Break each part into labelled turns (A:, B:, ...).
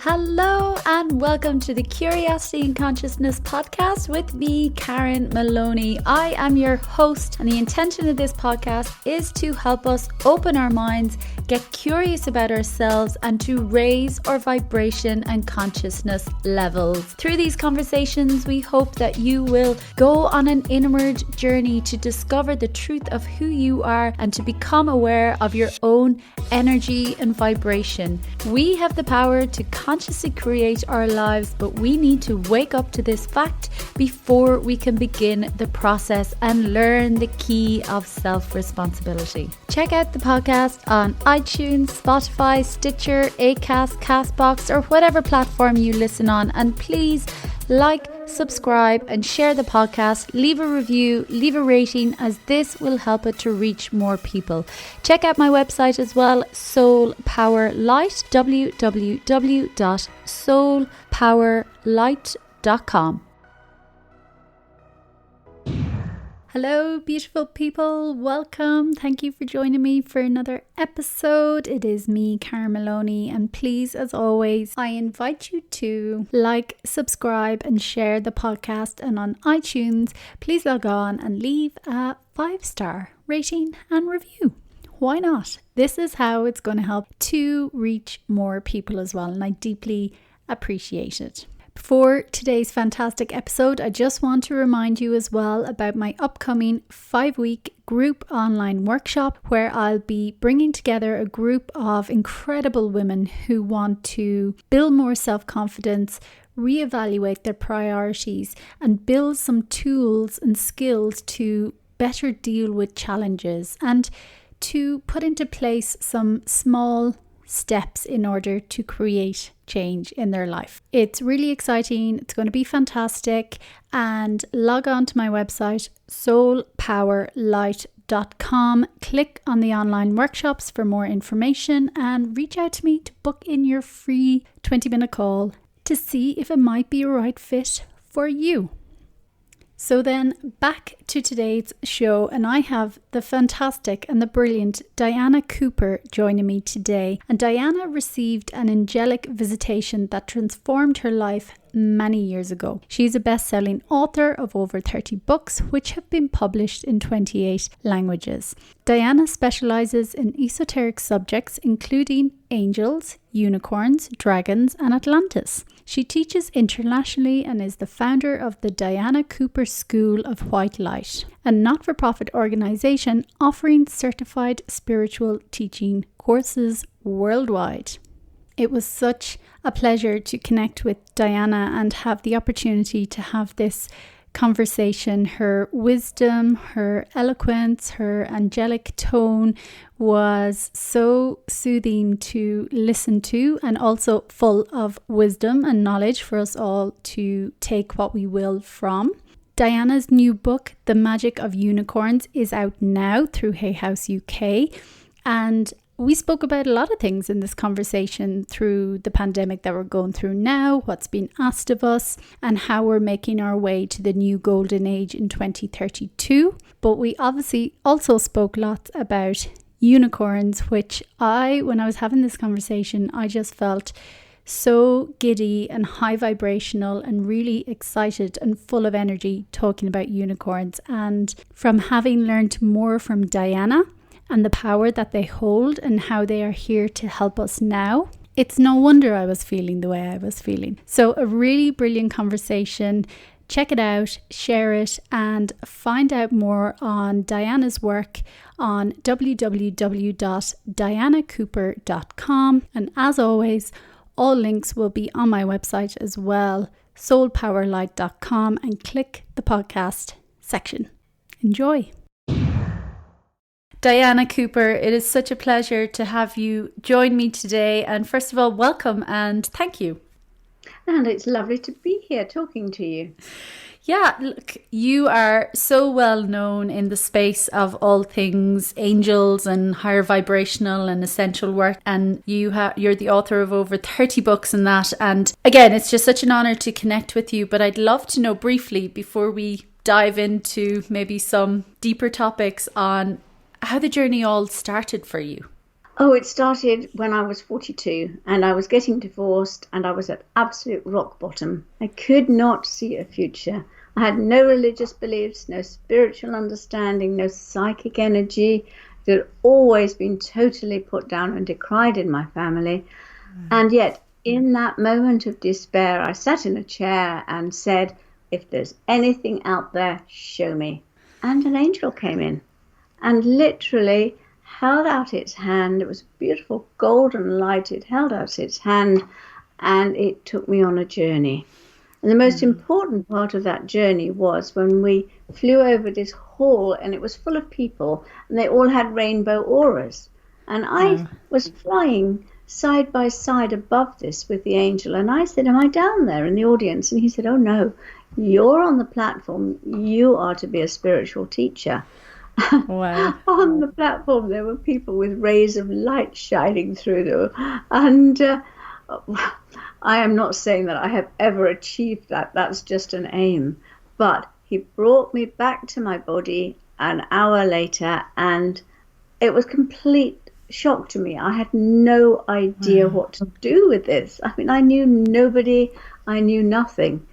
A: Hello and welcome to the Curiosity and Consciousness podcast with me, Karen Maloney. I am your host, and the intention of this podcast is to help us open our minds, get curious about ourselves, and to raise our vibration and consciousness levels. Through these conversations, we hope that you will go on an inward journey to discover the truth of who you are and to become aware of your own energy and vibration. We have the power to consciously create our lives, but we need to wake up to this fact before we can begin the process and learn the key of self-responsibility. Check out the podcast on iTunes, Spotify, Stitcher, Acast, Castbox, or whatever platform you listen on, and please like, subscribe, and share the podcast. Leave a review, leave a rating, as this will help it to reach more people. Check out my website as well, Soul Power Light, www.soulpowerlight.com. Hello, beautiful people. Welcome. Thank you for joining me for another episode. It is me, Karen Maloney, and please, as always, I invite you to like, subscribe, and share the podcast. And on iTunes, please log on and leave a 5-star rating and review. Why not? This is how it's going to help to reach more people as well, and I deeply appreciate it. For today's fantastic episode, I just want to remind you as well about my upcoming 5-week group online workshop, where I'll be bringing together a group of incredible women who want to build more self-confidence, reevaluate their priorities, and build some tools and skills to better deal with challenges and to put into place some small steps in order to create change in their life. It's really exciting. It's going to be fantastic. And log on to my website, soulpowerlight.com. Click on the online workshops for more information and reach out to me to book in your free 20-minute call to see if it might be a right fit for you. So then back to today's show, and I have the fantastic and the brilliant Diana Cooper joining me today. And Diana received an angelic visitation that transformed her life many years ago. She's a best-selling author of over 30 books, which have been published in 28 languages. Diana specializes in esoteric subjects including angels, unicorns, dragons, and Atlantis. She teaches internationally and is the founder of the Diana Cooper School of White Light, a not-for-profit organization offering certified spiritual teaching courses worldwide. It was such a pleasure to connect with Diana and have the opportunity to have this conversation. Her wisdom, her eloquence, her angelic tone was so soothing to listen to, and also full of wisdom and knowledge for us all to take what we will from. Diana's new book, The Magic of Unicorns, is out now through Hay House UK, and we spoke about a lot of things in this conversation through the pandemic that we're going through now, what's been asked of us, and how we're making our way to the new golden age in 2032. But we obviously also spoke lots about unicorns, which when I was having this conversation, I just felt so giddy and high vibrational and really excited and full of energy talking about unicorns. And from having learned more from Diana and the power that they hold and how they are here to help us now, it's no wonder I was feeling the way I was feeling. So a really brilliant conversation. Check it out, share it, and find out more on Diana's work on www.dianacooper.com. And as always, all links will be on my website as well, soulpowerlight.com, and click the podcast section. Enjoy. Diana Cooper, it is such a pleasure to have you join me today. And first of all, welcome and thank you.
B: And it's lovely to be here talking to you.
A: Yeah, look, you are so well known in the space of all things angels and higher vibrational and essential work. And you're the author of over 30 books and that. And again, it's just such an honor to connect with you. But I'd love to know briefly, before we dive into maybe some deeper topics, on how the journey all started for you.
B: Oh, it started when I was 42 and I was getting divorced and I was at absolute rock bottom. I could not see a future. I had no religious beliefs, no spiritual understanding, no psychic energy. It had always been totally put down and decried in my family. And yet, in that moment of despair, I sat in a chair and said, if there's anything out there, show me. And an angel came in and literally held out its hand. It was beautiful golden light. It held out its hand and it took me on a journey. And the most important part of that journey was when we flew over this hall and it was full of people and they all had rainbow auras. And I was flying side by side above this with the angel. And I said, am I down there in the audience? And he said, oh no, you're on the platform. You are to be a spiritual teacher.
A: Wow.
B: On the platform, there were people with rays of light shining through them. And I am not saying that I have ever achieved that. That's just an aim. But he brought me back to my body an hour later, and it was complete shock to me. I had no idea what to do with this. I mean, I knew nobody. I knew nothing.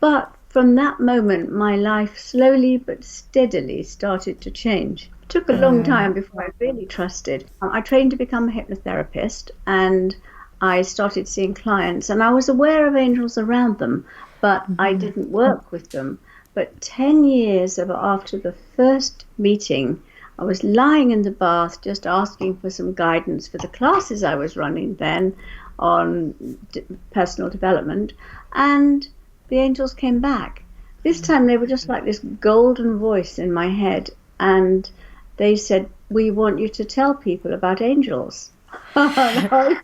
B: But from that moment, my life slowly but steadily started to change. It took a long time before I really trusted. I trained to become a hypnotherapist and I started seeing clients and I was aware of angels around them, but I didn't work with them. But 10 years after the first meeting, I was lying in the bath just asking for some guidance for the classes I was running then on personal development, and the angels came back. This time they were just like this golden voice in my head, and they said, we want you to tell people about angels. No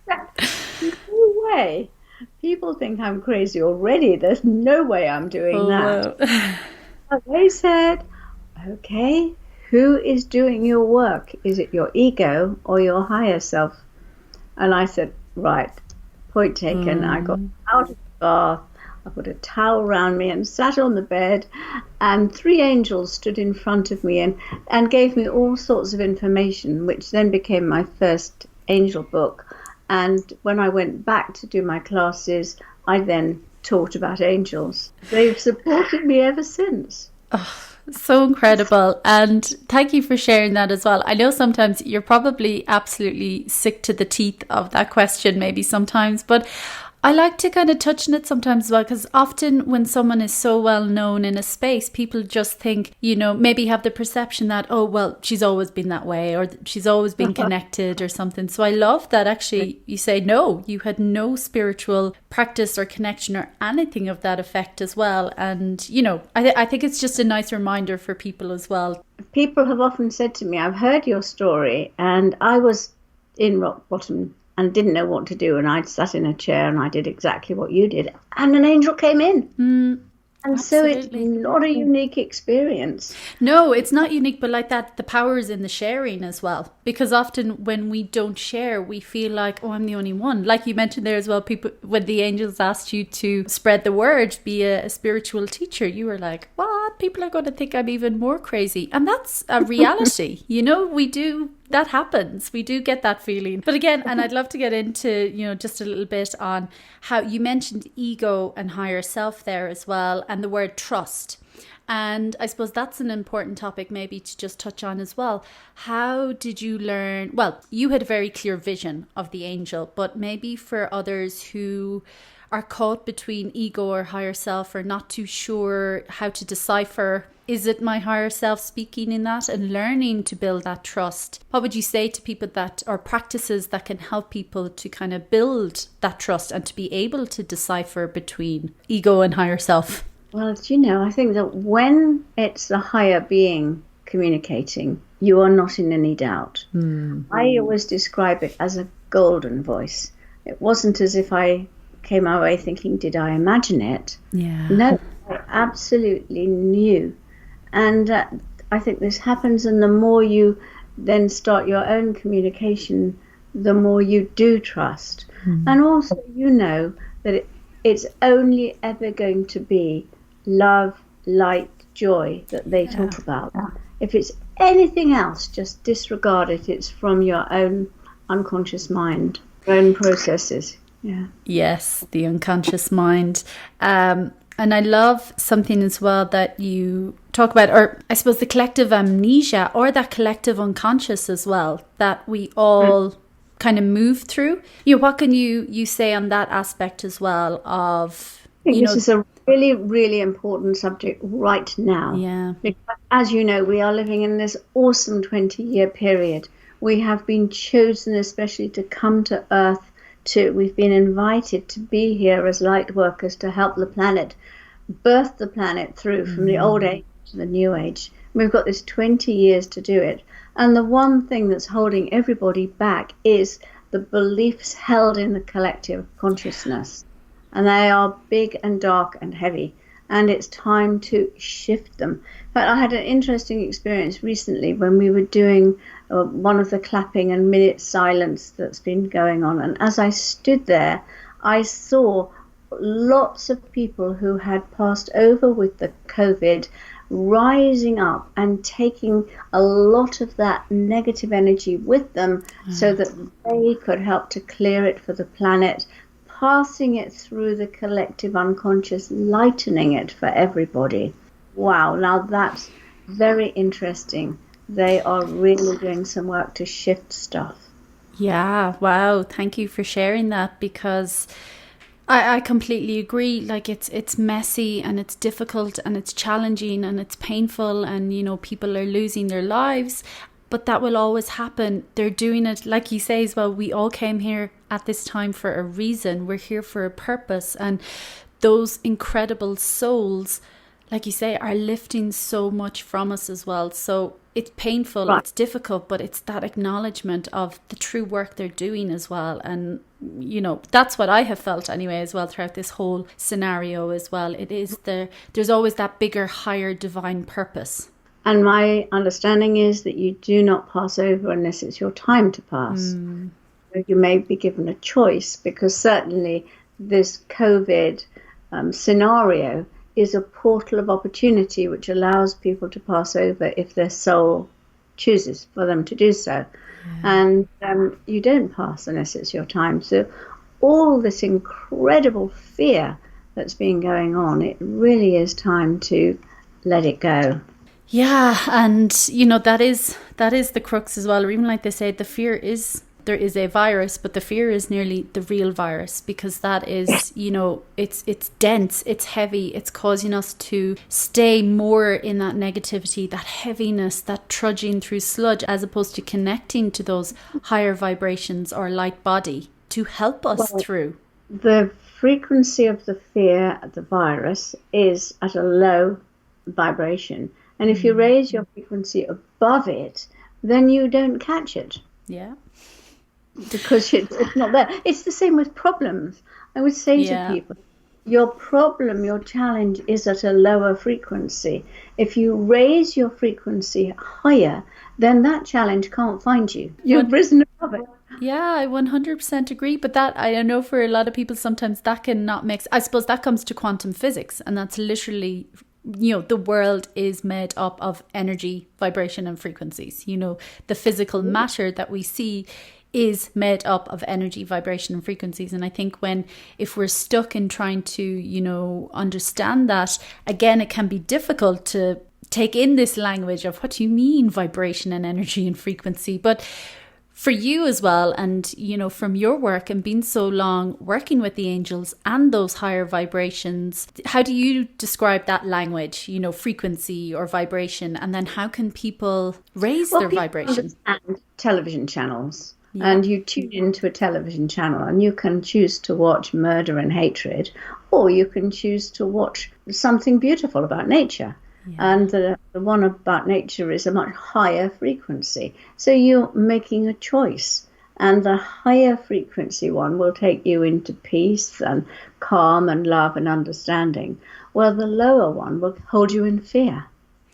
B: way. People think I'm crazy already. There's no way I'm doing that. But they said, okay, who is doing your work? Is it your ego or your higher self? And I said, right, point taken. I got out of the bath. I put a towel around me and sat on the bed, and 3 angels stood in front of me and gave me all sorts of information, which then became my first angel book. And when I went back to do my classes, I then taught about angels. They've supported me ever since.
A: Oh, so incredible. And thank you for sharing that as well. I know sometimes you're probably absolutely sick to the teeth of that question, maybe sometimes, but I like to kind of touch on it sometimes as well, because often when someone is so well known in a space, people just think, you know, maybe have the perception that, oh, well, she's always been that way, or she's always been connected or something. So I love that actually you say, no, you had no spiritual practice or connection or anything of that effect as well. And, you know, I think it's just a nice reminder for people as well.
B: People have often said to me, I've heard your story and I was in rock bottom and didn't know what to do, and I sat in a chair and I did exactly what you did, and an angel came in. And absolutely. So it's not a unique experience.
A: No, it's not unique, but like that, the power is in the sharing as well. Because often when we don't share, we feel like, oh, I'm the only one. Like you mentioned there as well, people, when the angels asked you to spread the word, be a spiritual teacher, you were like, what? People are going to think I'm even more crazy. And that's a reality. You know, that happens. We do get that feeling. But again, and I'd love to get into, you know, just a little bit on how you mentioned ego and higher self there as well, and the word trust. And I suppose that's an important topic maybe to just touch on as well. How did you learn? Well, you had a very clear vision of the angel, but maybe for others who are caught between ego or higher self, or not too sure how to decipher, is it my higher self speaking in that, and learning to build that trust? What would you say to people that, or practices that can help people to kind of build that trust and to be able to decipher between ego and higher self?
B: Well, you know, I think that when it's the higher being communicating, you are not in any doubt. I always describe it as a golden voice. It wasn't as if I came away thinking, did I imagine it?
A: Yeah.
B: No, I absolutely knew. And I think this happens, and the more you then start your own communication, the more you do trust. And also, you know, that it's only ever going to be love, light, joy that they talk about. If it's anything else, just disregard it. It's from your own unconscious mind, our own processes. Yeah.
A: Yes, the unconscious mind. And I love something as well that you talk about, or I suppose the collective amnesia or that collective unconscious as well, that we all kind of move through. What can you say on that aspect as well of,
B: I think this is a really, really important subject right now.
A: Yeah.
B: Because, as you know, we are living in this awesome 20-year period. We have been chosen especially to come to Earth. We've been invited to be here as light workers to help the planet, birth the planet through from the old age to the new age. We've got this 20 years to do it. And the one thing that's holding everybody back is the beliefs held in the collective consciousness. And they are big and dark and heavy. And it's time to shift them. But I had an interesting experience recently when we were doing one of the clapping and minute silence that's been going on. And as I stood there, I saw lots of people who had passed over with the COVID rising up and taking a lot of that negative energy with them so that they could help to clear it for the planet, passing it through the collective unconscious, lightening it for everybody. Wow, now that's very interesting. They are really doing some work to shift stuff.
A: Yeah, wow. Thank you for sharing that, because I completely agree. Like it's messy and it's difficult and it's challenging and it's painful, and people are losing their lives, but that will always happen. They're doing it, like you say as well, we all came here at this time for a reason. We're here for a purpose, and those incredible souls, like you say, are lifting so much from us as well. So it's painful, right. It's difficult, but it's that acknowledgement of the true work they're doing as well. And, that's what I have felt anyway as well throughout this whole scenario as well. It is there's always that bigger, higher divine purpose.
B: And my understanding is that you do not pass over unless it's your time to pass. You may be given a choice, because certainly this COVID scenario is a portal of opportunity which allows people to pass over if their soul chooses for them to do so. Yeah. And you don't pass unless it's your time. So all this incredible fear that's been going on, it really is time to let it go.
A: Yeah, and that is the crux as well. Or even like they say, the fear is, there is a virus, but the fear is nearly the real virus, because that is, it's dense, it's heavy, it's causing us to stay more in that negativity, that heaviness, that trudging through sludge, as opposed to connecting to those higher vibrations or light body to help us through.
B: The frequency of the fear, the virus, is at a low vibration. And if you raise your frequency above it, then you don't catch it.
A: Yeah.
B: Because it's not there. It's the same with problems. I would say to people, your problem, your challenge is at a lower frequency. If you raise your frequency higher, then that challenge can't find you. You've risen above it.
A: Yeah, I 100% agree. But that, I know for a lot of people, sometimes that cannot mix. I suppose that comes to quantum physics, and that's literally, the world is made up of energy, vibration and frequencies. The physical matter that we see is made up of energy, vibration and frequencies. And I think if we're stuck in trying to, understand that, again, it can be difficult to take in this language of what do you mean vibration and energy and frequency. But for you as well, and, from your work and being so long working with the angels and those higher vibrations, how do you describe that language, frequency or vibration? And then how can people raise their vibration?
B: Understand television channels. Yeah. And you tune into a television channel and you can choose to watch murder and hatred, or you can choose to watch something beautiful about nature. Yeah. And the one about nature is a much higher frequency. So you're making a choice. And the higher frequency one will take you into peace and calm and love and understanding. Well, the lower one will hold you in fear.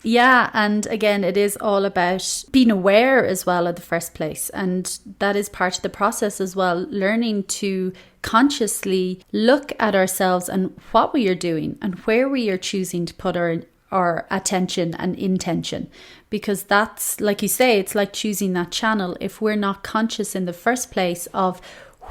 A: Yeah, and again, it is all about being aware as well in the first place. And that is part of the process as well, learning to consciously look at ourselves and what we are doing and where we are choosing to put our our attention and intention, because that's, like you say, it's like choosing that channel. If we're not conscious in the first place of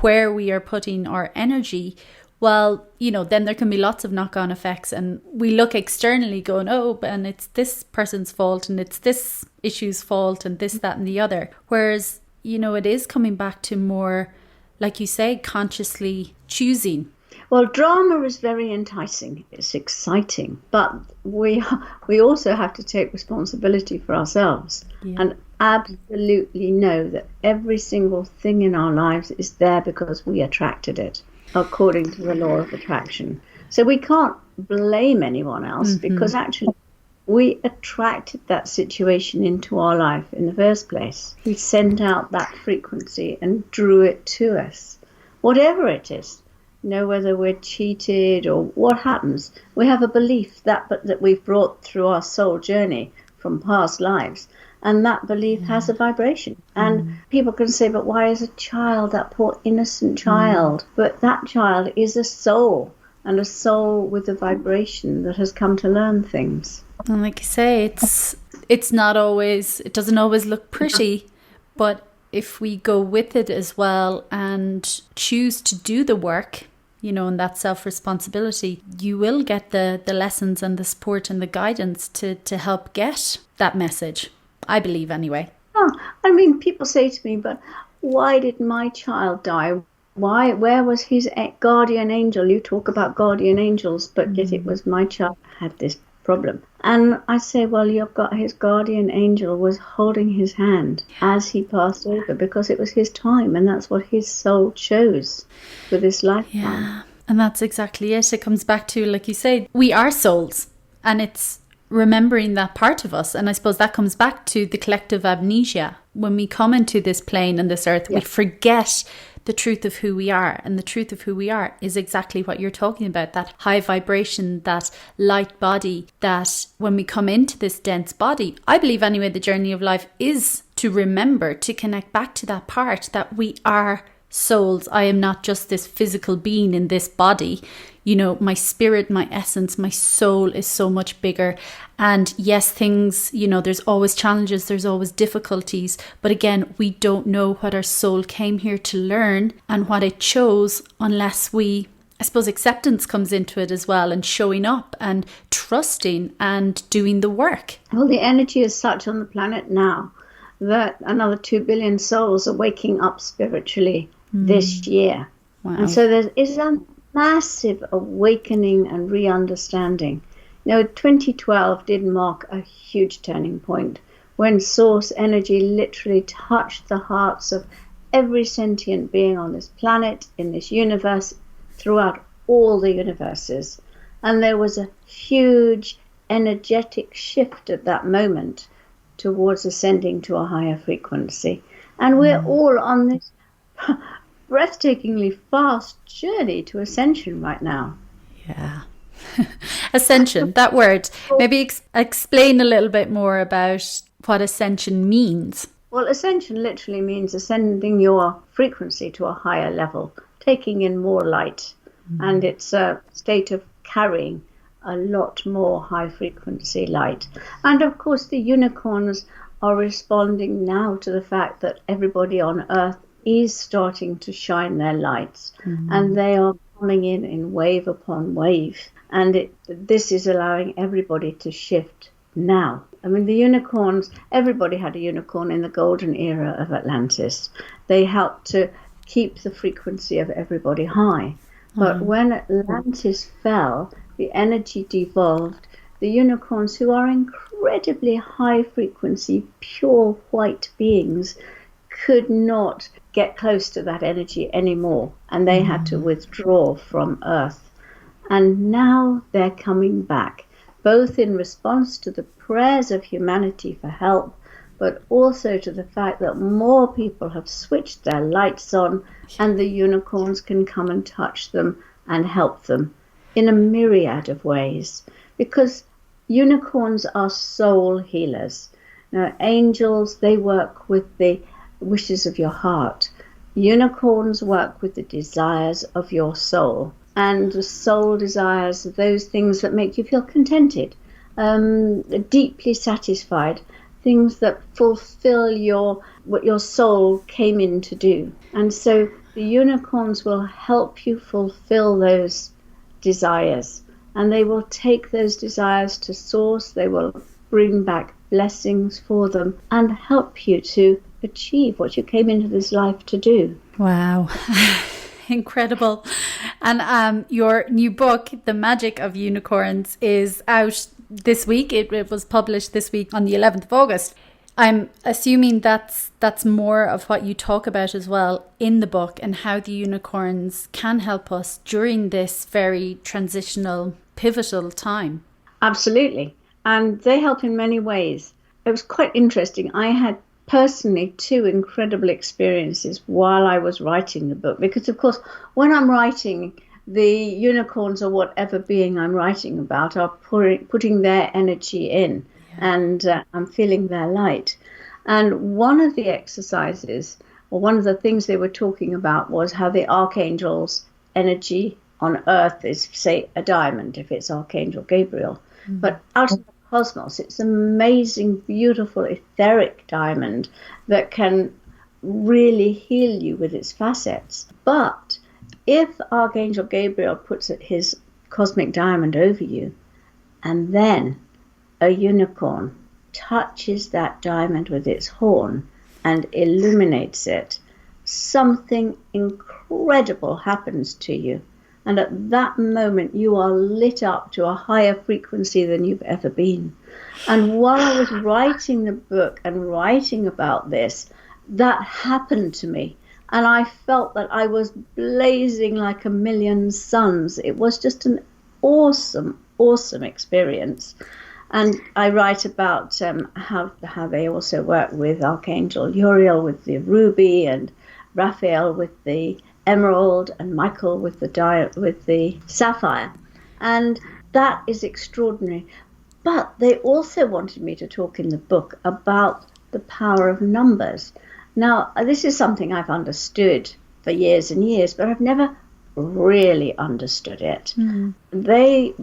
A: where we are putting our energy, well, then there can be lots of knock-on effects, and we look externally going, oh, and it's this person's fault, and it's this issue's fault, and this, that, and the other. Whereas, it is coming back to more, like you say, consciously choosing.
B: Well, drama is very enticing. It's exciting, but we also have to take responsibility for ourselves and absolutely know that every single thing in our lives is there because we attracted it, according to the law of attraction. So we can't blame anyone else because actually we attracted that situation into our life in the first place. We sent out that frequency and drew it to us, whatever it is. Whether we're cheated or what happens, we have a belief that we've brought through our soul journey from past lives, and that belief has a vibration. And people can say, but why is a child, that poor innocent child? But that child is a soul, and a soul with a vibration that has come to learn things.
A: And like you say, it's not always, it doesn't always look pretty, but if we go with it as well and choose to do the work, and that self-responsibility, you will get the lessons and the support and the guidance to help get that message, I believe anyway.
B: People say to me, but why did my child die? Where was his guardian angel? You talk about guardian angels, but yet it was my child who had this problem. And I say, well, his guardian angel was holding his hand as he passed over, because it was his time, and that's what his soul chose for this lifetime.
A: Yeah, and that's exactly it. It comes back to, like you say, we are souls, and it's remembering that part of us. And I suppose that comes back to the collective amnesia. When we come into this plane and this earth, we forget the truth of who we are. And the truth of who we are is exactly what you're talking about, that high vibration, that light body, that when we come into this dense body, I believe anyway, the journey of life is to remember, to connect back to that part that we are souls. I am not just this physical being in this body. My spirit, my essence, my soul is so much bigger. And yes, things, there's always challenges, there's always difficulties. But again, we don't know what our soul came here to learn and what it chose unless I suppose acceptance comes into it as well, and showing up and trusting and doing the work.
B: Well, the energy is such on the planet now that another 2 billion souls are waking up spiritually this year.
A: Wow.
B: And so there is a massive awakening and re-understanding. 2012 did mark a huge turning point when source energy literally touched the hearts of every sentient being on this planet, in this universe, throughout all the universes. And there was a huge energetic shift at that moment towards ascending to a higher frequency. And we're all on this breathtakingly fast journey to ascension right now.
A: Yeah. Ascension, that word. Maybe explain a little bit more about what ascension means.
B: Well, ascension literally means ascending your frequency to a higher level, taking in more light. And it's a state of carrying a lot more high frequency light. And of course, the unicorns are responding now to the fact that everybody on Earth is starting to shine their lights, and they are coming in wave upon wave. And this is allowing everybody to shift now. The unicorns, everybody had a unicorn in the golden era of Atlantis. They helped to keep the frequency of everybody high. But when Atlantis fell, the energy devolved. The unicorns, who are incredibly high frequency, pure white beings, could not get close to that energy anymore, and they had to withdraw from Earth. And now they're coming back, both in response to the prayers of humanity for help, but also to the fact that more people have switched their lights on, and the unicorns can come and touch them and help them in a myriad of ways, because unicorns are soul healers. Angels, they work with the wishes of your heart. Unicorns work with the desires of your soul, and the soul desires those things that make you feel contented deeply satisfied, things that fulfill what your soul came in to do. And so the unicorns will help you fulfill those desires, and they will take those desires to source. They will bring back blessings for them and help you to achieve what you came into this life to do.
A: Wow. Incredible. And your new book, The Magic of Unicorns, is out this week. It was published this week on the 11th of August. I'm assuming that's more of what you talk about as well in the book, and how the unicorns can help us during this very transitional, pivotal time.
B: Absolutely. And they help in many ways. It was quite interesting. I had personally 2 incredible experiences while I was writing the book, because of course when I'm writing, the unicorns or whatever being I'm writing about are putting their energy in, and I'm feeling their light. And one of the exercises, or one of the things they were talking about, was how the archangel's energy on earth is, say, a diamond if it's Archangel Gabriel, but out of the cosmos, it's an amazing, beautiful, etheric diamond that can really heal you with its facets. But if Archangel Gabriel puts his cosmic diamond over you, and then a unicorn touches that diamond with its horn and illuminates it, something incredible happens to you. And at that moment, you are lit up to a higher frequency than you've ever been. And while I was writing the book and writing about this, that happened to me. And I felt that I was blazing like a million suns. It was just an awesome, awesome experience. And I write about how they also work with Archangel Uriel with the ruby, and Raphael with the emerald, and Michael with the sapphire. And that is extraordinary. But they also wanted me to talk in the book about the power of numbers. Now, this is something I've understood for years and years, but I've never really understood it. They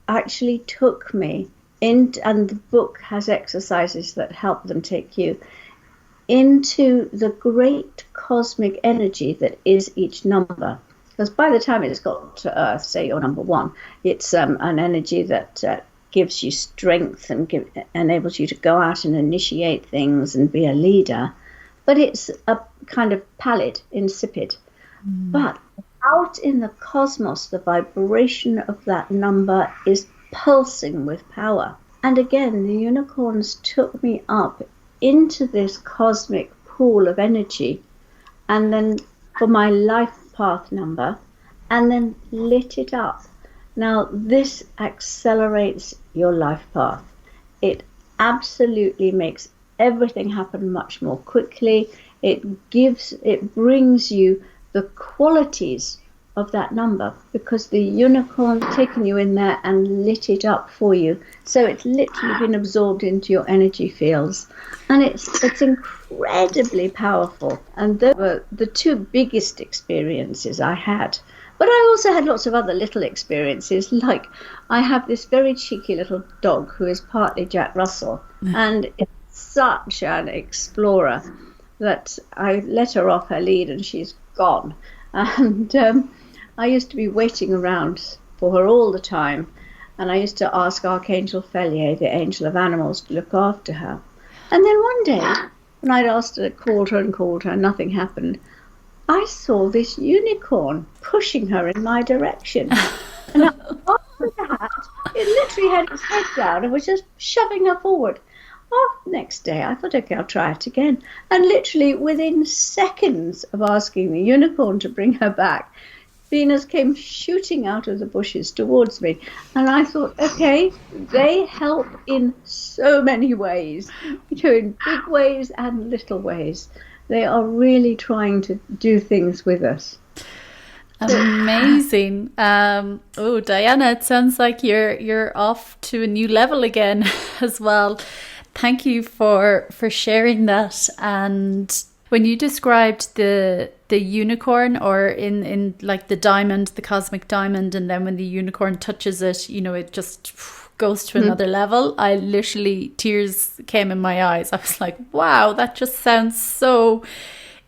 B: actually took me in, and the book has exercises that help them take you into the great cosmic energy that is each number. Because by the time it's got to Earth, say you're number 1, it's an energy that gives you strength and enables you to go out and initiate things and be a leader. But it's a kind of pallid, insipid. But out in the cosmos, the vibration of that number is pulsing with power. And again, the unicorns took me up into this cosmic pool of energy, and then for my life path number, and then lit it up. Now, this accelerates your life path. It absolutely makes everything happen much more quickly. It brings you the qualities of that number, because the unicorn's taken you in there and lit it up for you. So it's literally been absorbed into your energy fields, and it's incredibly powerful. And those were the 2 biggest experiences I had. But I also had lots of other little experiences, like I have this very cheeky little dog who is partly Jack Russell, and it's such an explorer that I let her off her lead and she's gone. And I used to be waiting around for her all the time, and I used to ask Archangel Felier, the angel of animals, to look after her. And then one day, when I'd called her, and nothing happened, I saw this unicorn pushing her in my direction. And after that, it literally had its head down and was just shoving her forward. Next day, I thought, okay, I'll try it again. And literally within seconds of asking the unicorn to bring her back, Venus came shooting out of the bushes towards me. And I thought, okay, they help in so many ways, in big ways and little ways. They are really trying to do things with us.
A: Amazing. Diana, it sounds like you're off to a new level again as well. Thank you for sharing that. And when you described the the unicorn, or in like the diamond, the cosmic diamond, and then when the unicorn touches it, you know, it just goes to another level. I literally, tears came in my eyes. I was like, wow, that just sounds so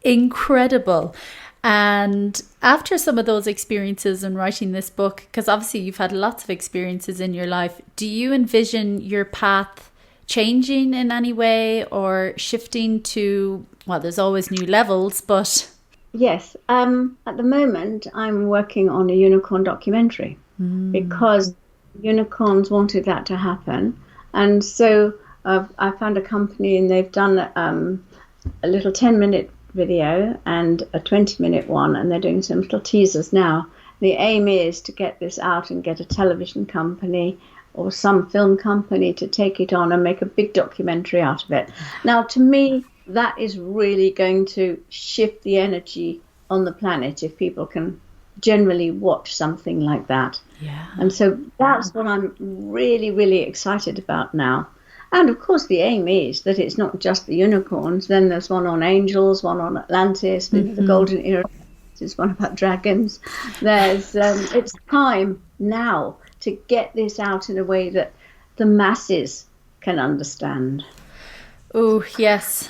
A: incredible. And after some of those experiences and writing this book, because obviously you've had lots of experiences in your life, do you envision your path changing in any way or shifting to, well, there's always new levels, but...
B: Yes. At the moment, I'm working on a unicorn documentary because unicorns wanted that to happen. And so I found a company and they've done a little 10-minute video and a 20-minute one, and they're doing some little teasers now. The aim is to get this out and get a television company or some film company to take it on and make a big documentary out of it. Now, to me, that is really going to shift the energy on the planet if people can generally watch something like that.
A: Yeah.
B: And so that's what I'm really, really excited about now. And of course, the aim is that it's not just the unicorns. Then there's one on angels, one on Atlantis, the golden era. There's one about dragons. There's it's time now to get this out in a way that the masses can understand.
A: Oh, yes.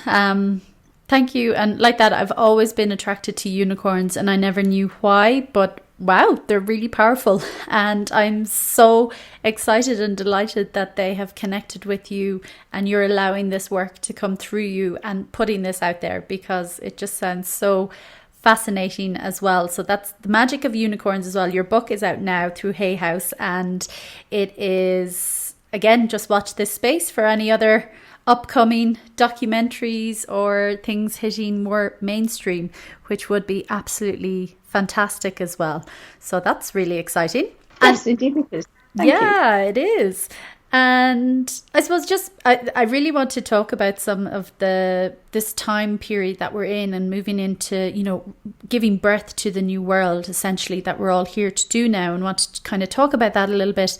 A: Thank you. And like that, I've always been attracted to unicorns and I never knew why, but wow, they're really powerful. And I'm so excited and delighted that they have connected with you and you're allowing this work to come through you and putting this out there, because it just sounds so fascinating as well. So that's the magic of unicorns as well. Your book is out now through Hay House, and it is, again, just watch this space for any other upcoming documentaries or things hitting more mainstream, which would be absolutely fantastic as well. So that's really exciting.
B: Yes, indeed it is. Thank you.
A: It is. And I suppose just I really want to talk about some of this time period that we're in and moving into, you know, giving birth to the new world, essentially, that we're all here to do now, and want to kind of talk about that a little bit.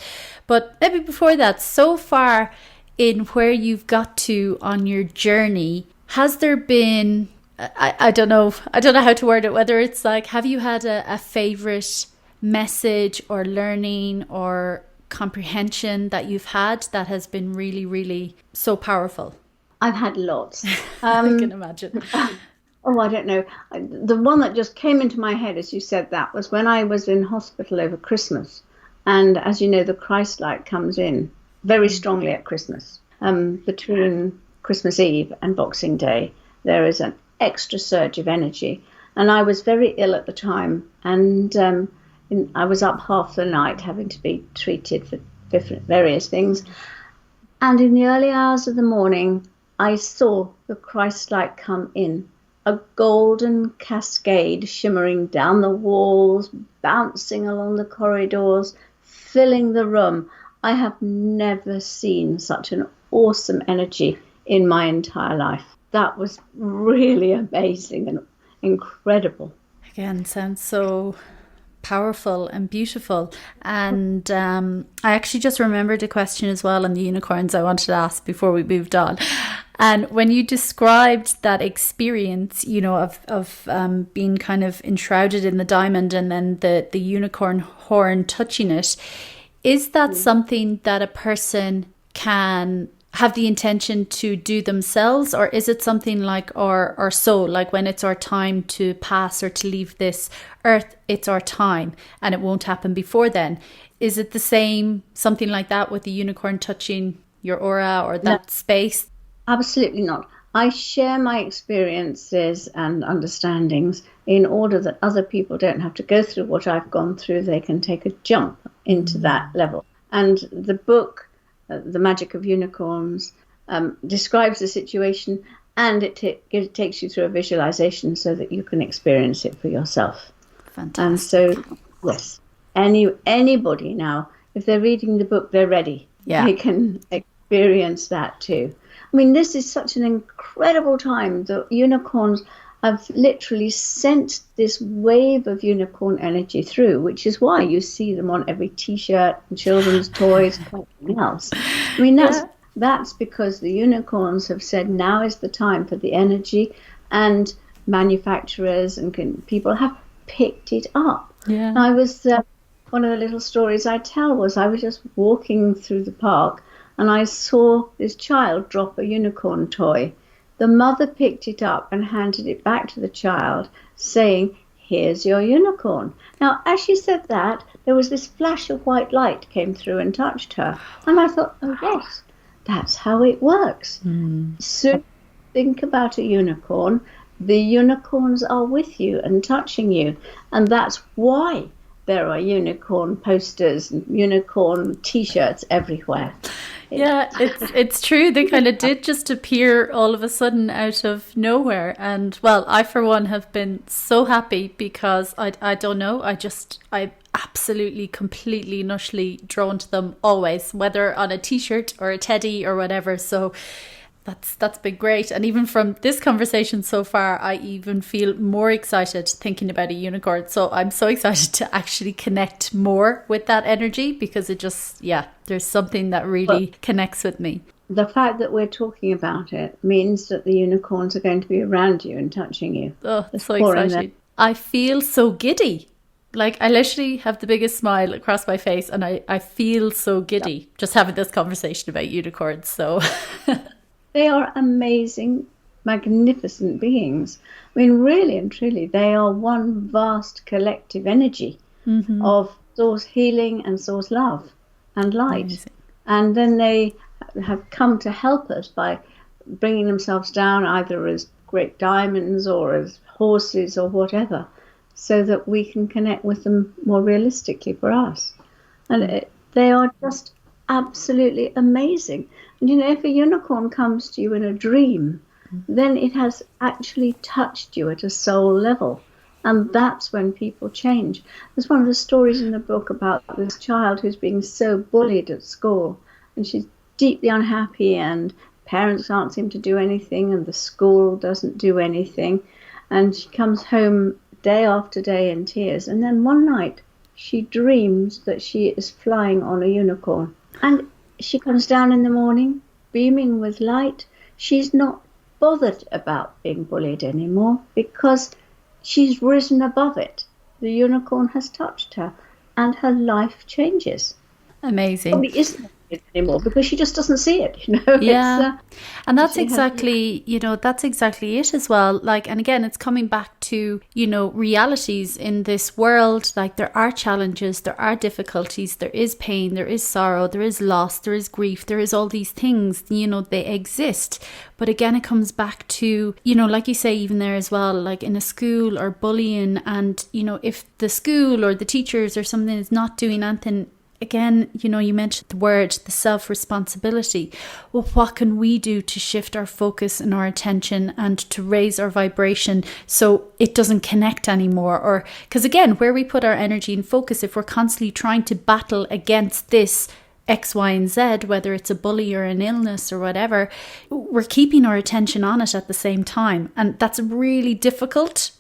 A: But maybe before that, so far in where you've got to on your journey, has there been, I don't know how to word it, whether it's like, have you had a favorite message or learning or comprehension that you've had that has been really, really so powerful?
B: I've had lots.
A: I can imagine.
B: Oh, I don't know. The one that just came into my head as you said that was when I was in hospital over Christmas. And as you know, the Christ light comes in very strongly at Christmas. Between Christmas Eve and Boxing Day, there is an extra surge of energy. And I was very ill at the time. And I was up half the night having to be treated for various things. And in the early hours of the morning, I saw the Christ light come in, a golden cascade shimmering down the walls, bouncing along the corridors, filling the room. I have never seen such an awesome energy in my entire life. That was really amazing and incredible.
A: Again, sounds so powerful and beautiful. And I actually just remembered a question as well on the unicorns I wanted to ask before we moved on. And when you described that experience, you know, of being kind of enshrouded in the diamond and then the unicorn horn touching it, is that something that a person can have the intention to do themselves, or is it something like or so like when it's our time to pass or to leave this earth, it's our time and it won't happen before then? Is it the same, something like that, with the unicorn touching your aura or that space?
B: Absolutely not. I share my experiences and understandings in order that other people don't have to go through what I've gone through. They can take a jump into that level. And the book, The Magic of Unicorns, describes the situation, and it takes you through a visualization so that you can experience it for yourself.
A: Fantastic.
B: And so, yes, anybody now, if they're reading the book, they're ready.
A: Yeah.
B: They can experience that too. I mean, this is such an incredible time. The unicorns have literally sent this wave of unicorn energy through, which is why you see them on every T-shirt and children's toys and everything else. I mean, that's because the unicorns have said now is the time for the energy, and manufacturers and people have picked it up.
A: Yeah.
B: And I was one of the little stories I tell was I was just walking through the park and I saw this child drop a unicorn toy. The mother picked it up and handed it back to the child, saying, "Here's your unicorn." Now, as she said that, there was this flash of white light came through and touched her. And I thought, oh, yes, that's how it works. So think about a unicorn. The unicorns are with you and touching you. And that's why there are unicorn posters and unicorn T-shirts everywhere.
A: Yeah, it's true. They kind of did just appear all of a sudden out of nowhere. And well, I for one have been so happy because I don't know, I'm absolutely, completely, and utterly drawn to them always, whether on a t-shirt or a teddy or whatever. So that's been great. And even from this conversation so far, I even feel more excited thinking about a unicorn. So I'm so excited to actually connect more with that energy because it just, there's something that really connects with me.
B: The fact that we're talking about it means that the unicorns are going to be around you and touching you.
A: Oh, so exciting. I feel so giddy. Like I literally have the biggest smile across my face and I feel so giddy just having this conversation about unicorns. So...
B: They are amazing, magnificent beings. I mean, really and truly, they are one vast collective energy of source healing and source love and light. Amazing. And then they have come to help us by bringing themselves down either as great diamonds or as horses or whatever, so that we can connect with them more realistically for us. And they are just absolutely amazing. And if a unicorn comes to you in a dream, then it has actually touched you at a soul level. And that's when people change. There's one of the stories in the book about this child who's being so bullied at school. And she's deeply unhappy and parents can't seem to do anything and the school doesn't do anything. And she comes home day after day in tears. And then one night she dreams that she is flying on a unicorn. And she comes down in the morning, beaming with light. She's not bothered about being bullied anymore because she's risen above it. The unicorn has touched her and her life changes.
A: Amazing.
B: Probably isn't it anymore because she just doesn't see it,
A: Yeah. And that's exactly, that's exactly it as well. Like, and again, it's coming back to, realities in this world. Like there are challenges, there are difficulties, there is pain, there is sorrow, there is loss, there is grief, there is all these things, they exist. But again, it comes back to, like you say, even there as well, like in a school or bullying and, if the school or the teachers or something is not doing anything, again, you mentioned the word, the self-responsibility. Well, what can we do to shift our focus and our attention and to raise our vibration so it doesn't connect anymore? Or because again, where we put our energy and focus, if we're constantly trying to battle against this X, Y, and Z, whether it's a bully or an illness or whatever, we're keeping our attention on it at the same time. And that's really difficult,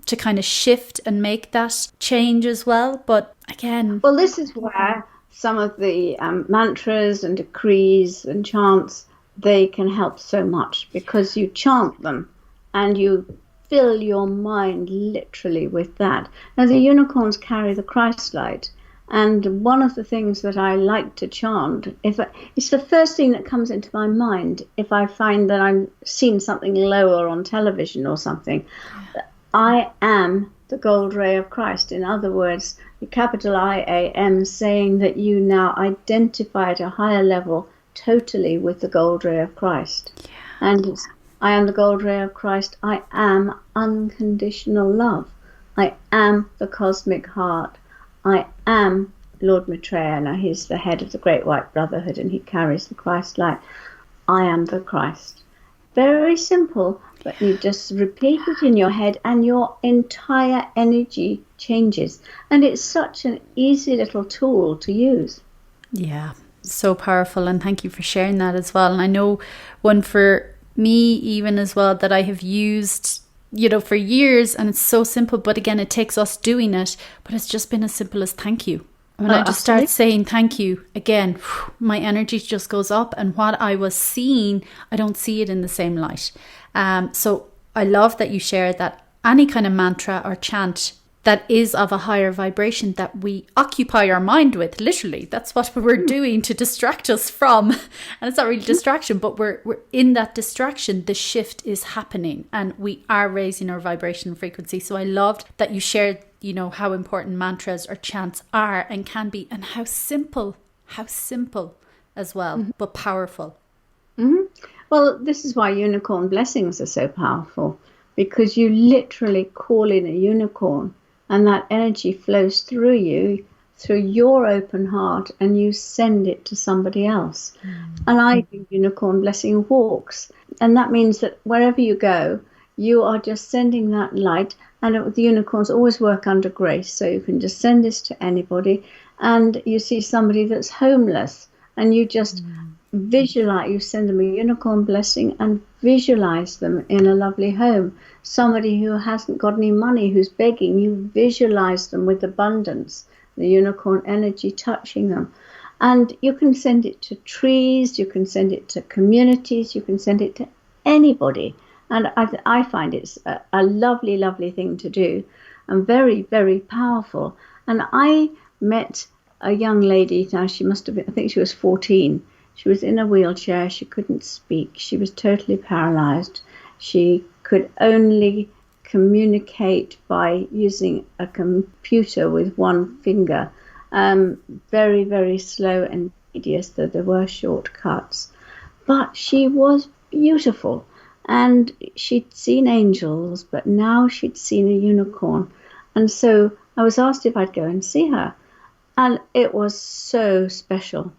A: to kind of shift and make that change as well. But again...
B: Well, this is where some of the mantras and decrees and chants, they can help so much because you chant them and you fill your mind literally with that. Now, the unicorns carry the Christ light. And one of the things that I like to chant, it's the first thing that comes into my mind if I find that I'm seeing something lower on television or something. I am the gold ray of Christ. In other words, the capital I-A-M, saying that you now identify at a higher level totally with the gold ray of Christ. Yeah. And I am the gold ray of Christ. I am unconditional love. I am the cosmic heart. I am Lord Maitreya. Now he's the head of the Great White Brotherhood and he carries the Christ light. I am the Christ. Very simple, but you just repeat it in your head and your entire energy changes. And it's such an easy little tool to use.
A: Yeah, so powerful. And thank you for sharing that as well. And I know one for me even as well that I have used, for years, and it's so simple. But again, it takes us doing it. But it's just been as simple as thank you. When I just start saying thank you, again, my energy just goes up. And what I was seeing, I don't see it in the same light. So I love that you shared that any kind of mantra or chant that is of a higher vibration that we occupy our mind with, literally. That's what we're doing to distract us from. And it's not really distraction, but we're in that distraction. The shift is happening and we are raising our vibration frequency. So I loved that you shared, how important mantras or chants are and can be, and how simple as well, but powerful.
B: Mm-hmm. Well, this is why unicorn blessings are so powerful, because you literally call in a unicorn and that energy flows through you, through your open heart, and you send it to somebody else. And I do unicorn blessing walks. And that means that wherever you go, you are just sending that light. And the unicorns always work under grace. So you can just send this to anybody. And you see somebody that's homeless and you just visualize, you send them a unicorn blessing and visualize them in a lovely home. Somebody who hasn't got any money, who's begging, you visualize them with abundance, the unicorn energy touching them. And you can send it to trees, you can send it to communities, you can send it to anybody. And I find it's a lovely, lovely thing to do and very, very powerful. And I met a young lady, now she must have been, I think she was 14. She was in a wheelchair, she couldn't speak, she was totally paralyzed. She could only communicate by using a computer with one finger. Very, very slow and tedious, though there were shortcuts. But she was beautiful. And she'd seen angels, but now she'd seen a unicorn. And so I was asked if I'd go and see her. And it was so special.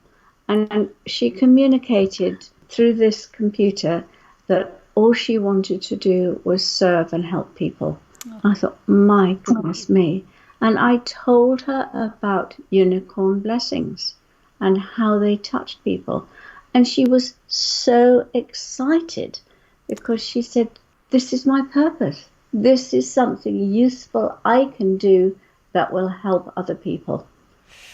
B: And she communicated through this computer that all she wanted to do was serve and help people. I thought, my goodness me. And I told her about unicorn blessings and how they touched people. And she was so excited because she said, this is my purpose. This is something useful I can do that will help other people.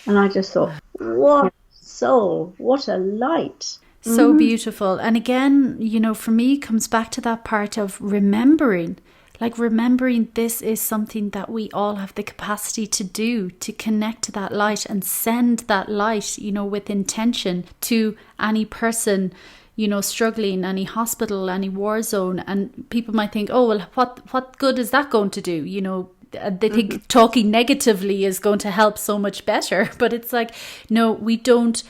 B: And I just thought, what a soul, what a light.
A: So beautiful. And again, for me, it comes back to that part of remembering. Like remembering this is something that we all have the capacity to do, to connect to that light and send that light, with intention to any person, struggling, any hospital, any war zone. And people might think, oh, well, what good is that going to do? They think talking negatively is going to help so much better. But it's like, no, we don't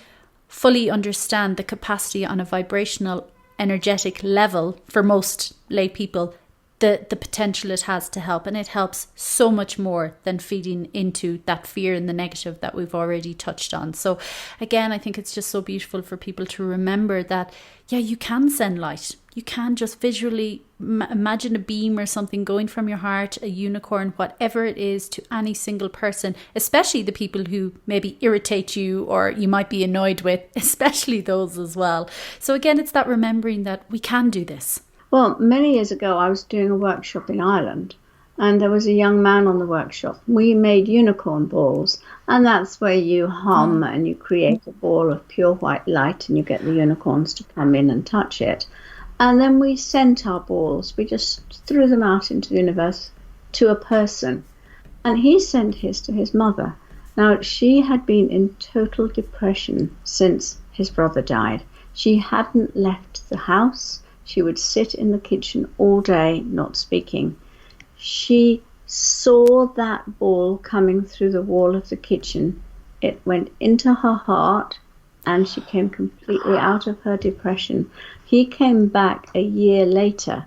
A: fully understand the capacity on a vibrational, energetic level for most lay people, the potential it has to help. And it helps so much more than feeding into that fear and the negative that we've already touched on. So again, I think it's just so beautiful for people to remember that, yeah, you can send light. You can just visually imagine a beam or something going from your heart, a unicorn, whatever it is, to any single person, especially the people who maybe irritate you or you might be annoyed with, especially those as well. So again, it's that remembering that we can do this.
B: Well, many years ago, I was doing a workshop in Ireland, and there was a young man on the workshop. We made unicorn balls, and that's where you hum and you create a ball of pure white light, and you get the unicorns to come in and touch it. And then we sent our balls. We just threw them out into the universe to a person, and he sent his to his mother. Now, she had been in total depression since his brother died. She hadn't left the house. She would sit in the kitchen all day, not speaking. She saw that ball coming through the wall of the kitchen. It went into her heart, and she came completely out of her depression. He came back a year later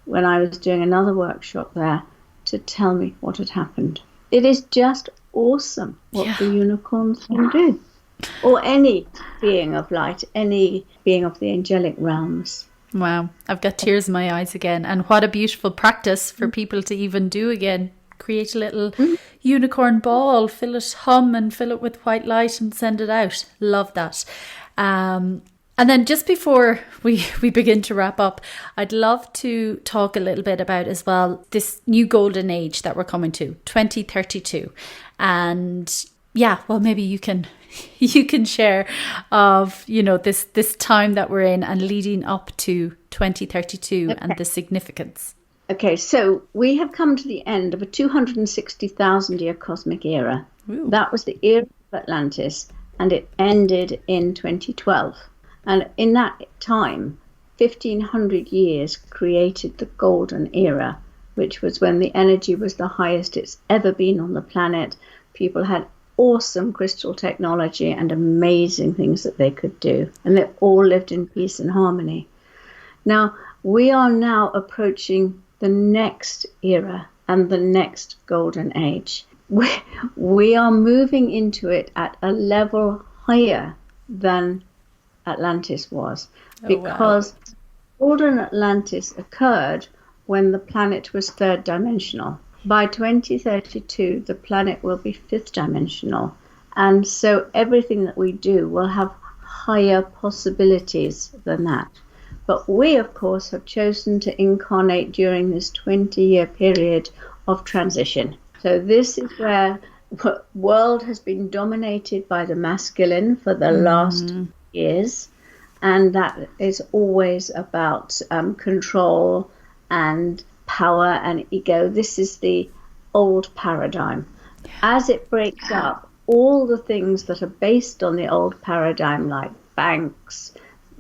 B: when I was doing another workshop there to tell me what had happened. It is just awesome what the unicorns can do. Or any being of light, any being of the angelic realms.
A: Wow, I've got tears in my eyes again. And what a beautiful practice for people to even do again. Create a little unicorn ball, fill it, hum and fill it with white light and send it out. Love that. And then just before we begin to wrap up, I'd love to talk a little bit about as well this new golden age that we're coming to, 2032. And yeah, well, maybe you can share of, this time that we're in and leading up to 2032 and the significance.
B: Okay, so we have come to the end of a 260,000 year cosmic era.
A: Ooh.
B: That was the era of Atlantis, and it ended in 2012. And in that time, 1,500 years created the golden era, which was when the energy was the highest it's ever been on the planet. People had awesome crystal technology and amazing things that they could do, and they all lived in peace and harmony. Now, we are now approaching the next era and the next golden age. We are moving into it at a level higher than Atlantis was, because golden Atlantis occurred when the planet was third dimensional. By 2032, the planet will be fifth dimensional. And so everything that we do will have higher possibilities than that. But we, of course, have chosen to incarnate during this 20-year period of transition. So this is where the world has been dominated by the masculine for the last years. And that is always about control and power and ego. This is the old paradigm. As it breaks up, all the things that are based on the old paradigm, like banks,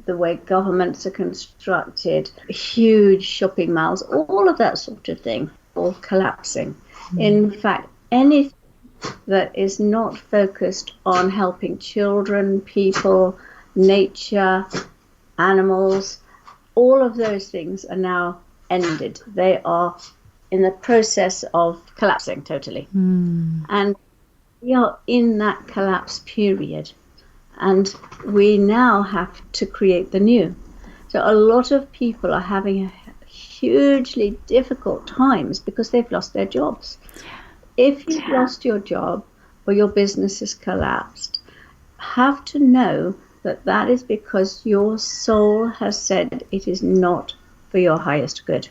B: the way governments are constructed, huge shopping malls, all of that sort of thing, all collapsing. In fact, anything that is not focused on helping children, people, nature, animals, all of those things are now ended. They are in the process of collapsing totally. And we are in that collapse period. And we now have to create the new. So a lot of people are having hugely difficult times because they've lost their jobs. If you've lost your job or your business has collapsed, have to know that that is because your soul has said it is not for your highest good.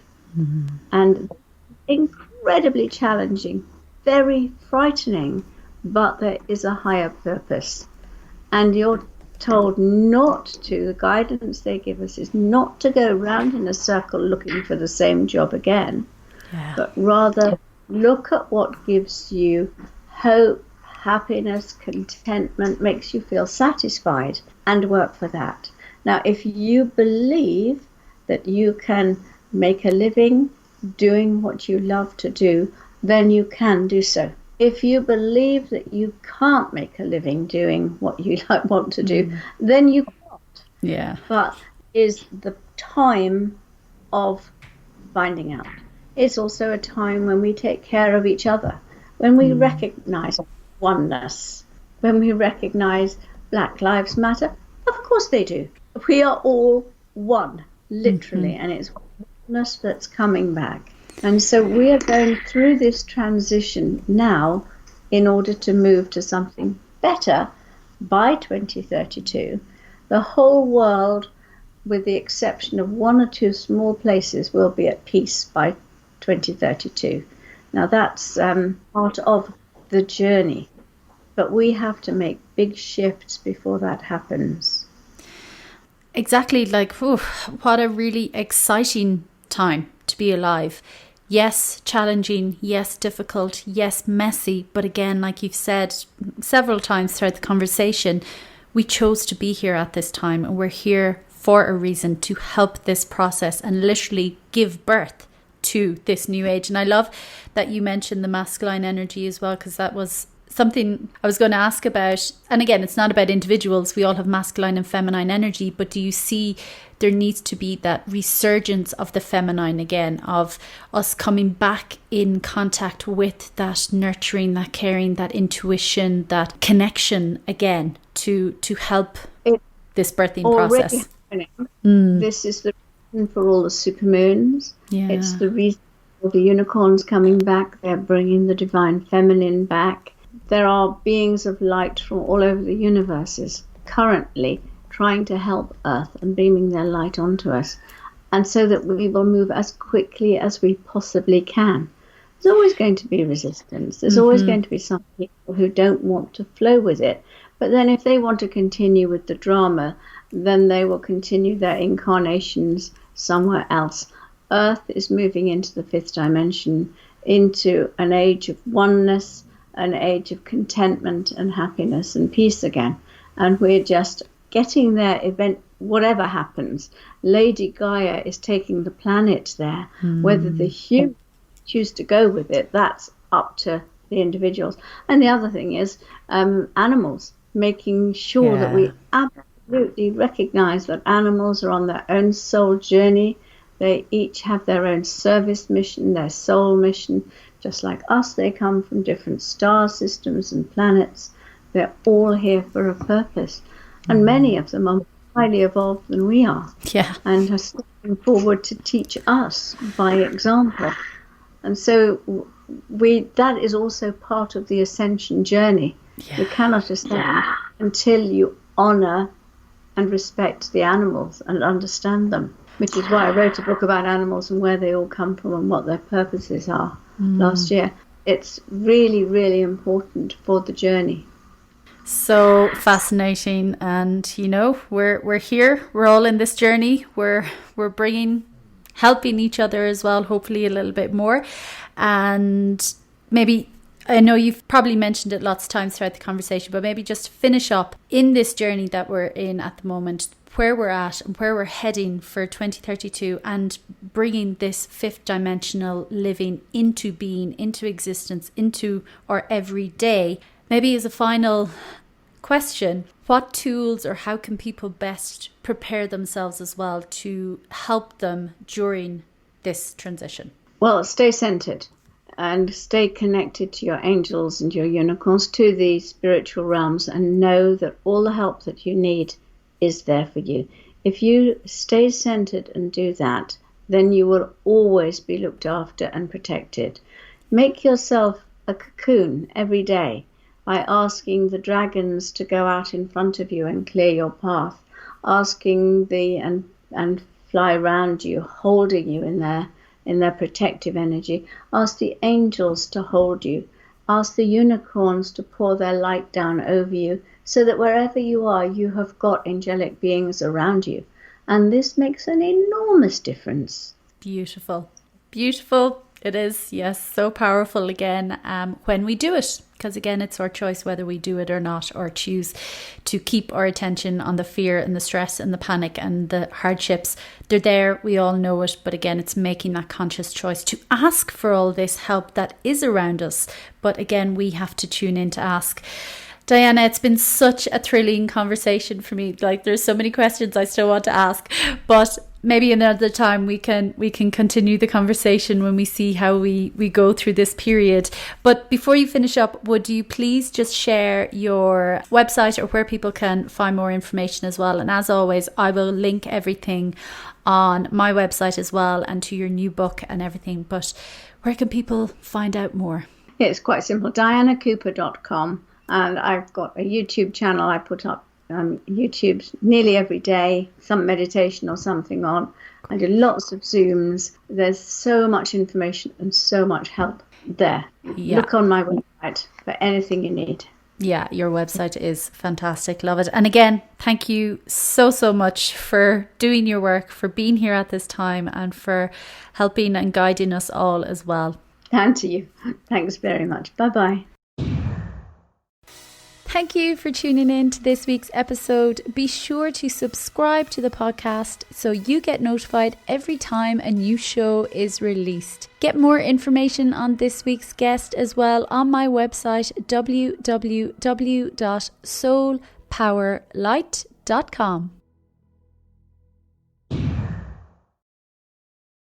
B: And incredibly challenging, very frightening, but there is a higher purpose. And you're told not to, the guidance they give us is not to go round in a circle looking for the same job again, but rather look at what gives you hope, happiness, contentment, makes you feel satisfied, and work for that. Now, if you believe that you can make a living doing what you love to do, then you can do so. If you believe that you can't make a living doing what you want to do, then you can't. But is the time of finding out. It's also a time when we take care of each other, when we recognize oneness, when we recognize Black Lives Matter. Of course they do. We are all one, literally, and it's oneness that's coming back. And so we are going through this transition now in order to move to something better by 2032. The whole world, with the exception of one or two small places, will be at peace by 2032. Now that's part of the journey, but we have to make big shifts before that happens.
A: Exactly, what a really exciting time to be alive. Yes, challenging, yes, difficult, yes, messy. But again, like you've said several times throughout the conversation, we chose to be here at this time, and we're here for a reason, to help this process and literally give birth to this new age. And I love that you mentioned the masculine energy as well, because that was something I was going to ask about. And again, it's not about individuals. We all have masculine and feminine energy, but do you see there needs to be that resurgence of the feminine again, of us coming back in contact with that nurturing, that caring, that intuition, that connection again to help this birthing process?
B: This is the reason for all the supermoons. It's the reason for the unicorns coming back. They're bringing the divine feminine back. There are beings of light from all over the universes currently trying to help Earth and beaming their light onto us, and so that we will move as quickly as we possibly can. There's always going to be resistance. There's always going to be some people who don't want to flow with it. But then if they want to continue with the drama, then they will continue their incarnations somewhere else. Earth is moving into the fifth dimension, into an age of oneness, an age of contentment and happiness and peace again. And we're just getting there, whatever happens. Lady Gaia is taking the planet there. Whether the humans choose to go with it, that's up to the individuals. And the other thing is animals, making sure that we absolutely recognize that animals are on their own soul journey. They each have their own service mission, their soul mission. Just like us, they come from different star systems and planets. They're all here for a purpose. And many of them are highly evolved than we are.
A: Yeah.
B: And are stepping forward to teach us by example. And so that is also part of the ascension journey. You cannot ascend until you honor and respect the animals and understand them, which is why I wrote a book about animals and where they all come from and what their purposes are last year. It's really, really important for the journey.
A: So fascinating. And, we're here. We're all in this journey. We're helping each other as well, hopefully a little bit more. And maybe, I know you've probably mentioned it lots of times throughout the conversation, but maybe just finish up in this journey that we're in at the moment, where we're at and where we're heading for 2032, and bringing this fifth dimensional living into being, into existence, into our everyday. Maybe as a final question, what tools or how can people best prepare themselves as well to help them during this transition?
B: Well, stay centered and stay connected to your angels and your unicorns, to the spiritual realms, and know that all the help that you need is there for you. If you stay centered and do that, then you will always be looked after and protected. Make yourself a cocoon every day by asking the dragons to go out in front of you and clear your path, asking and fly around you, holding you in their protective energy. Ask the angels to hold you. Ask the unicorns to pour their light down over you, so that wherever you are, you have got angelic beings around you. And this makes an enormous difference.
A: Beautiful. Beautiful. It is, yes, so powerful again when we do it, because again, it's our choice whether we do it or not, or choose to keep our attention on the fear and the stress and the panic and the hardships. They're there, we all know it, but again, it's making that conscious choice to ask for all this help that is around us. But again, we have to tune in to ask. Diana, it's been such a thrilling conversation for me. Like, there's so many questions I still want to ask, but maybe another time we can continue the conversation when we see how we go through this period. But before you finish up, would you please just share your website or where people can find more information as well? And as always, I will link everything on my website as well, and to your new book and everything. But where can people find out more?
B: Yeah, it's quite simple. DianaCooper.com. And I've got a YouTube channel. I put up YouTube nearly every day, some meditation or something on. I do lots of Zooms. There's so much information and so much help there. Yeah. Look on my website for anything you need.
A: Yeah, your website is fantastic. Love it. And again, thank you so much for doing your work, for being here at this time, and for helping and guiding us all as well.
B: And to you. Thanks very much. Bye-bye.
A: Thank you for tuning in to this week's episode. Be sure to subscribe to the podcast so you get notified every time a new show is released. Get more information on this week's guest as well on my website, www.soulpowerlight.com.